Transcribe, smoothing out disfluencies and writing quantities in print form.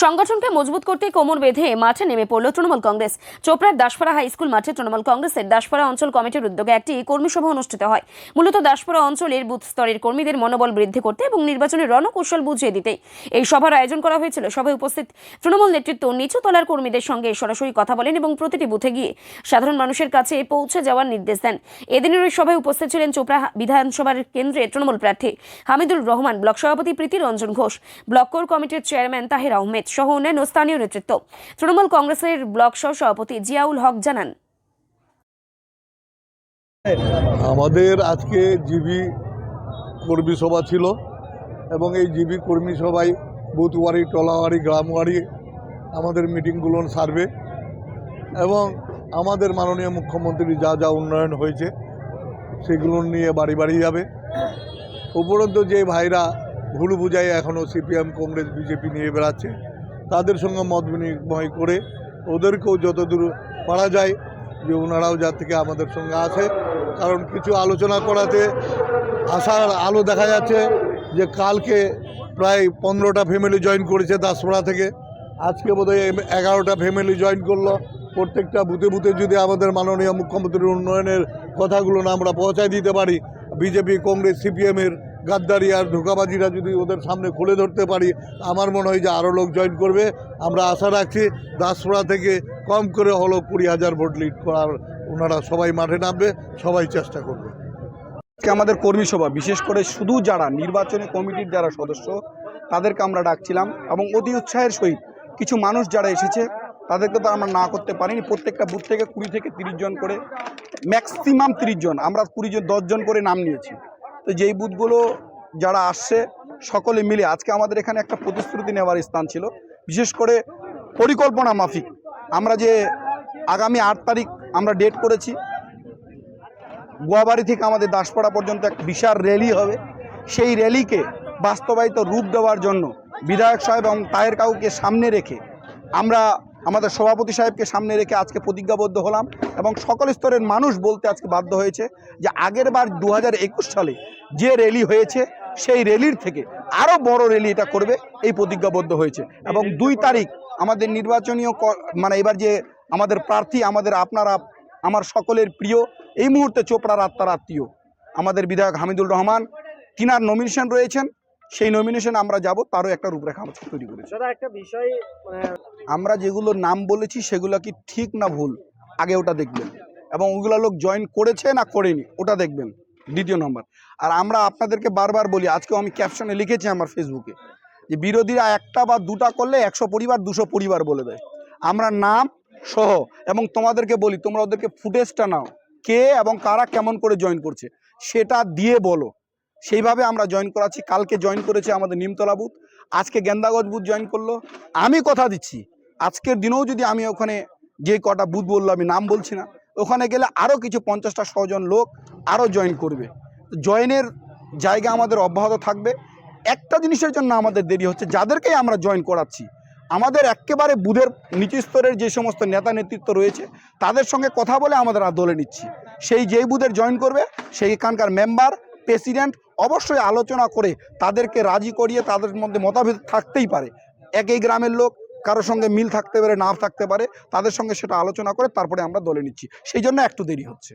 সংগঠনকে মজবুত করতে কোমর বেঁধে মাঠে নেমে পড়ল তৃণমূল কংগ্রেস। চোপড়ার দাসপাড়া হাই স্কুল মাঠে তৃণমূল কংগ্রেসের দাসপাড়া অঞ্চল কমিটির উদ্যোগে একটি কর্মী সভা অনুষ্ঠিত হয়। মূলত দাসপাড়া অঞ্চলের বুথ স্তরের কর্মীদের মনোবল বৃদ্ধি করতে এবং নির্বাচনের রণকৌশল বুঝিয়ে দিতে এই সভার আয়োজন করা হয়েছিল। সভায় উপস্থিত তৃণমূল নেতৃত্ব নিচু তলার কর্মীদের সঙ্গে সরাসরি কথা বলেন এবং প্রতিটি বুথে গিয়ে সাধারণ মানুষের কাছে পৌঁছে যাওয়ার নির্দেশ দেন। এদিনের ওই সভায় উপস্থিত ছিলেন চোপড়া বিধানসভার কেন্দ্রে তৃণমূল প্রার্থী হামিদুর রহমান, ব্লক সভাপতি প্রীতি রঞ্জন ঘোষ, ব্লক কোর কমিটির চেয়ারম্যান তাহের আহমেদ সহ অন্যান্য স্থানীয় নেতৃত্ব। তৃণমূল কংগ্রেসের ব্লক সহ সভাপতি জিয়াউল হক জানান, আমাদের আজকে জিবি কর্মী সভা ছিল এবং এই জিবি কর্মী সভায় বুথওয়ারি, টলাওয়ারি, গ্রামওয়ারি আমাদের মিটিংগুলো সারবে এবং আমাদের মাননীয় মুখ্যমন্ত্রী যা যা উন্নয়ন হয়েছে সেগুলো নিয়ে বাড়ি বাড়ি যাবে। উপরন্তু যে ভাইরা ভুল বুঝাই এখনও সিপিএম, কংগ্রেস, বিজেপি নিয়ে বেড়াচ্ছে, তাদের সঙ্গে মত বিনিময় করে ওদেরকেও যতদূর পারা যায় যে ওনারাও যা থেকে আমাদের সঙ্গে আসে। কারণ কিছু আলোচনা করাতে আশার আলো দেখা যাচ্ছে যে কালকে প্রায় 15টা ফ্যামিলি জয়েন করেছে দাসপাড়া থেকে, আজকে বোধহয় 11টা ফ্যামিলি জয়েন করলো। প্রত্যেকটা বুথে বুথে যদি আমাদের মাননীয় মুখ্যমন্ত্রীর উন্নয়নের কথাগুলো না আমরা পৌঁছায় দিতে পারি, বিজেপি, কংগ্রেস, সিপিএমের গাদ্দারি আর ধোঁকাবাজিরা যদি ওদের সামনে খুলে ধরতে পারি, আমার মনে হয় যে আরও লোক জয়েন করবে। আমরা আশা রাখছি দাসপাড়া থেকে কম করে হলো 20,000 ভোট লিড করার ওনারা সবাই মাঠে নামবে, সবাই চেষ্টা করবে। আমাদের কর্মী সভা বিশেষ করে শুধু যারা নির্বাচনী কমিটির যারা সদস্য তাদেরকে আমরা ডাকছিলাম এবং অতি উৎসাহের সহিত কিছু মানুষ যারা এসেছে তাদেরকে তো আমরা না করতে পারিনি। প্রত্যেকটা বুথ থেকে 20 থেকে 30 জন করে, ম্যাক্সিমাম 30 জন, আমরা 10 জন করে নাম নিয়েছি। তো যেই বুথগুলো যারা আসছে সকলে মিলে আজকে আমাদের এখানে একটা প্রতিশ্রুতি নেওয়ার স্থান ছিল। বিশেষ করে পরিকল্পনা মাফিক আমরা যে আগামী 8 তারিখ আমরা ডেট করেছি, গোয়াবাড়ি থেকে আমাদের দাসপাড়া পর্যন্ত এক বিশাল র্যালি হবে। সেই র্যালিকে বাস্তবায়িত রূপ দেওয়ার জন্য বিধায়ক সাহেব এবং তাহের কাউকে সামনে রেখে আমরা আমাদের সভাপতি সাহেবকে সামনে রেখে আজকে প্রতিজ্ঞাবদ্ধ হলাম এবং সকল স্তরের মানুষ বলতে আজকে বাধ্য হয়েছে যে আগের বার 2021 সালে যে র্যালি হয়েছে সেই র্যালির থেকে আরও বড় র্যালি এটা করবে, এই প্রতিজ্ঞাবদ্ধ হয়েছে। এবং 2 তারিখ আমাদের নির্বাচনীয় মানে এবার যে আমাদের প্রার্থী, আমাদের আপনারা আমার সকলের প্রিয়, এই মুহূর্তে চোপড়ার আত্মার আত্মীয় আমাদের বিধায়ক হামিদুর রহমান, তিনার নমিনেশন রয়েছেন। সেই নমিনেশন আমরা যাব, তারও একটা রূপরেখা আমরা তৈরি করেছি। একটা বিষয় আমরা যেগুলো নাম বলেছি সেগুলো কি ঠিক না ভুল আগে ওটা দেখবেন, এবং ওগুলো লোক জয়েন করেছে না করেনি ওটা দেখবেন, দ্বিতীয় নম্বর। আর আমরা আপনাদেরকে বারবার বলি, আজকেও আমি ক্যাপশনে লিখেছি আমার ফেসবুকে, যে বিরোধীরা একটা বা দুটা করলে 100 পরিবার 200 পরিবার বলে দেয়। আমরা নাম সহ এবং তোমাদেরকে বলি, তোমরা ওদেরকে ফুটেজটা নাও, কে এবং কারা কেমন করে জয়েন করছে সেটা দিয়ে বলো। সেইভাবে আমরা জয়েন করাচ্ছি। কালকে জয়েন করেছে আমাদের নিমতলা বুথ, আজকে গেন্দাগজ বুথ জয়েন করলো। আমি কথা দিচ্ছি আজকের দিনেও যদি আমি ওখানে যে কটা বুথ বললো, আমি নাম বলছি না, ওখানে গেলে আরও কিছু 50টা 100 জন লোক আরও জয়েন করবে। জয়েনের জায়গা আমাদের অব্যাহত থাকবে। একটা জিনিসের জন্য আমাদের দেরি হচ্ছে, যাদেরকেই আমরা জয়েন করাচ্ছি আমাদের একেবারে বুথের নিচু স্তরের যে সমস্ত নেতা নেতৃত্ব রয়েছে তাদের সঙ্গে কথা বলে আমাদের দলে নিচ্ছি। সেই যেই বুথের জয়েন করবে সেইখানকার মেম্বার, প্রেসিডেন্ট অবশ্যই আলোচনা করে তাদেরকে রাজি করিয়ে, তাদের মধ্যে মতভেদ থাকতেই পারে, একই গ্রামের লোক, কারোর সঙ্গে মিল থাকতে পারে না থাকতে পারে, তাদের সঙ্গে সেটা আলোচনা করে তারপরে আমরা দলে নিচ্ছি। সেই জন্য একটু দেরি হচ্ছে।